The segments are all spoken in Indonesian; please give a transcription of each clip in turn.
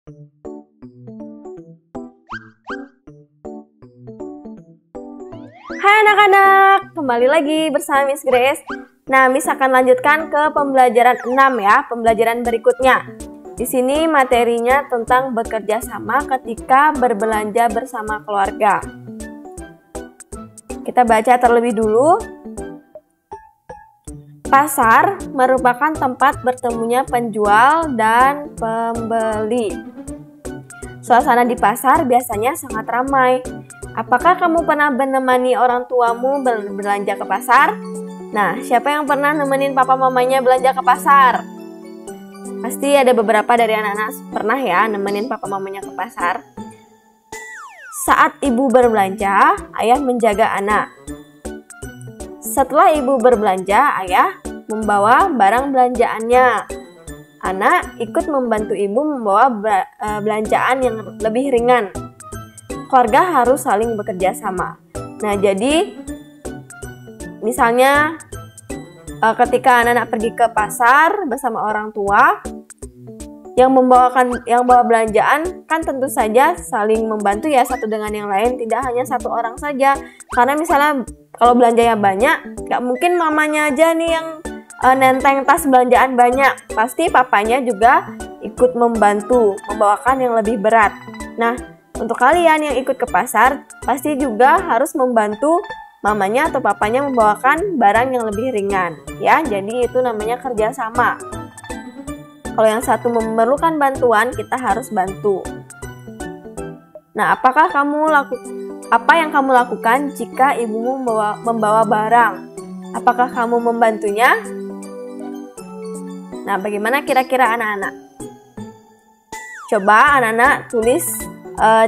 Hai anak-anak, kembali lagi bersama Miss Grace. Nah, Miss akan lanjutkan ke pembelajaran 6 ya, pembelajaran berikutnya. Di sini materinya tentang bekerja sama ketika berbelanja bersama keluarga. Kita baca terlebih dulu. Pasar merupakan tempat bertemunya penjual dan pembeli. Suasana di pasar biasanya sangat ramai. Apakah kamu pernah menemani orang tuamu belanja ke pasar? Nah, siapa yang pernah nemenin papa mamanya belanja ke pasar? Pasti ada beberapa dari anak-anak pernah ya nemenin papa mamanya ke pasar. Saat ibu berbelanja, ayah menjaga anak. Setelah ibu berbelanja, ayah membawa barang belanjaannya. Anak ikut membantu ibu membawa belanjaan yang lebih ringan. Keluarga harus saling bekerja sama. Nah, jadi misalnya ketika anak-anak pergi ke pasar bersama orang tua, yang bawa belanjaan kan tentu saja saling membantu ya satu dengan yang lain, tidak hanya satu orang saja. Karena misalnya kalau belanjanya banyak, nggak mungkin mamanya aja nih yang nenteng tas belanjaan banyak. Pasti papanya juga ikut membantu membawakan yang lebih berat. Nah, untuk kalian yang ikut ke pasar, pasti juga harus membantu mamanya atau papanya membawakan barang yang lebih ringan. Ya, jadi itu namanya kerjasama. Kalau yang satu memerlukan bantuan, kita harus bantu. Nah, apa yang kamu lakukan jika ibumu membawa barang? Apakah kamu membantunya? Nah, bagaimana kira-kira anak-anak? Coba anak-anak tulis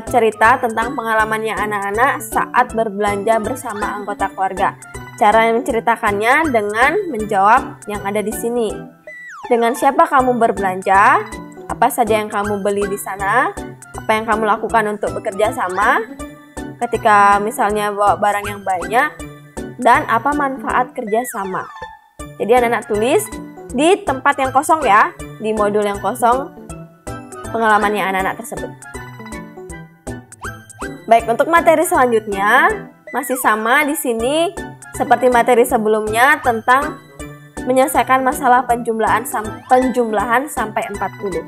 cerita tentang pengalamannya anak-anak saat berbelanja bersama anggota keluarga. Cara menceritakannya dengan menjawab yang ada di sini. Dengan siapa kamu berbelanja? Apa saja yang kamu beli di sana? Apa yang kamu lakukan untuk bekerja sama? Ketika misalnya bawa barang yang banyak, dan apa manfaat kerja sama? Jadi anak-anak tulis di tempat yang kosong ya, di modul yang kosong pengalamannya anak-anak tersebut. Baik, untuk materi selanjutnya masih sama di sini seperti materi sebelumnya tentang menyelesaikan masalah penjumlahan sampai 40.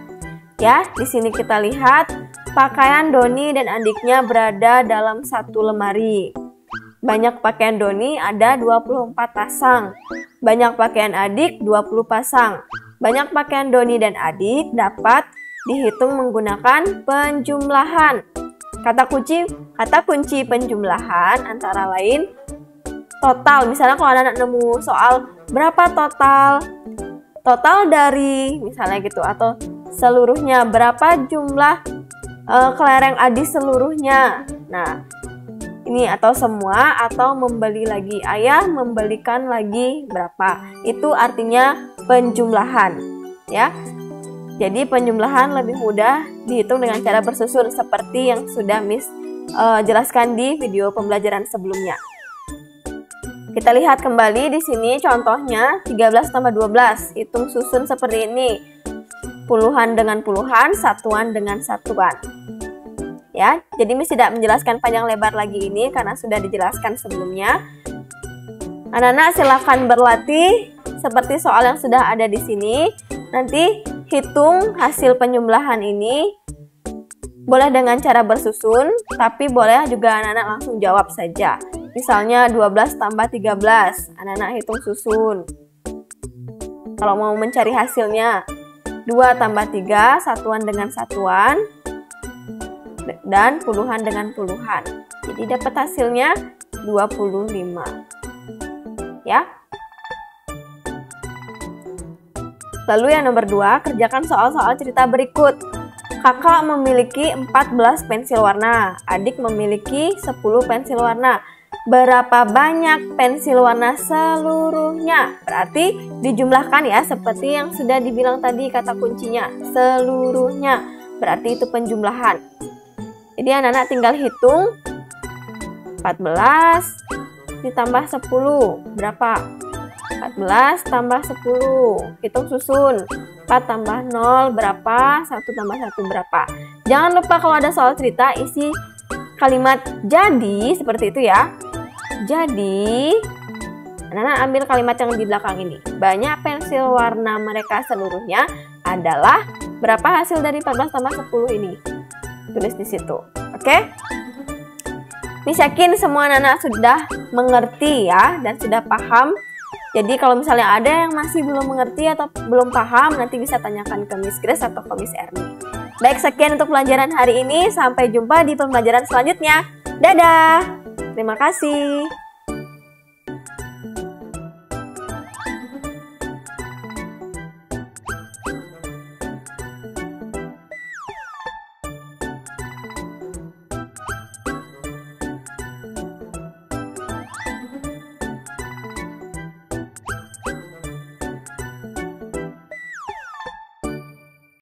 Ya, di sini kita lihat pakaian Doni dan adiknya berada dalam satu lemari. Banyak pakaian Doni ada 24 pasang. Banyak pakaian adik 20 pasang. Banyak pakaian Doni dan adik dapat dihitung menggunakan penjumlahan. Kata kunci penjumlahan antara lain total. Misalnya kalau anak-anak nemu soal berapa total dari misalnya gitu, atau seluruhnya berapa jumlah kelereng adik seluruhnya. Nah, ini atau semua atau membeli lagi, ayah membelikan lagi berapa. Itu artinya penjumlahan ya. Jadi penjumlahan lebih mudah dihitung dengan cara bersusun seperti yang sudah Miss jelaskan di video pembelajaran sebelumnya. Kita lihat kembali di sini contohnya 13 tambah 12. Hitung susun seperti ini. Puluhan dengan puluhan, satuan dengan satuan. Ya, jadi Miss tidak menjelaskan panjang lebar lagi ini karena sudah dijelaskan sebelumnya. Anak-anak silakan berlatih seperti soal yang sudah ada di sini. Nanti hitung hasil penjumlahan ini. Boleh dengan cara bersusun, tapi boleh juga anak-anak langsung jawab saja. Misalnya 12 tambah 13, anak-anak hitung susun. Kalau mau mencari hasilnya, 2 tambah 3, satuan dengan satuan, dan puluhan dengan puluhan. Jadi dapat hasilnya 25. Ya. Lalu yang nomor 2, kerjakan soal-soal cerita berikut. Kakak memiliki 14 pensil warna, adik memiliki 10 pensil warna. Berapa banyak pensil warna seluruhnya? Berarti dijumlahkan ya, seperti yang sudah dibilang tadi kata kuncinya, seluruhnya. Berarti itu penjumlahan. Jadi anak-anak tinggal hitung 14 ditambah 10, berapa? 14 tambah 10, hitung susun. 4 tambah 0 berapa? 1 tambah 1 berapa? Jangan lupa kalau ada soal cerita isi kalimat jadi seperti itu ya. Jadi, anak-anak ambil kalimat yang di belakang ini. Banyak pensil warna mereka seluruhnya adalah berapa hasil dari 14 tambah 10 ini? Tulis di situ. Oke? Miss yakin semua anak-anak sudah mengerti ya dan sudah paham. Jadi kalau misalnya ada yang masih belum mengerti atau belum paham, nanti bisa tanyakan ke Miss Grace atau ke Miss Erni. Baik, sekian untuk pelajaran hari ini. Sampai jumpa di pembelajaran selanjutnya. Dadah! Terima kasih.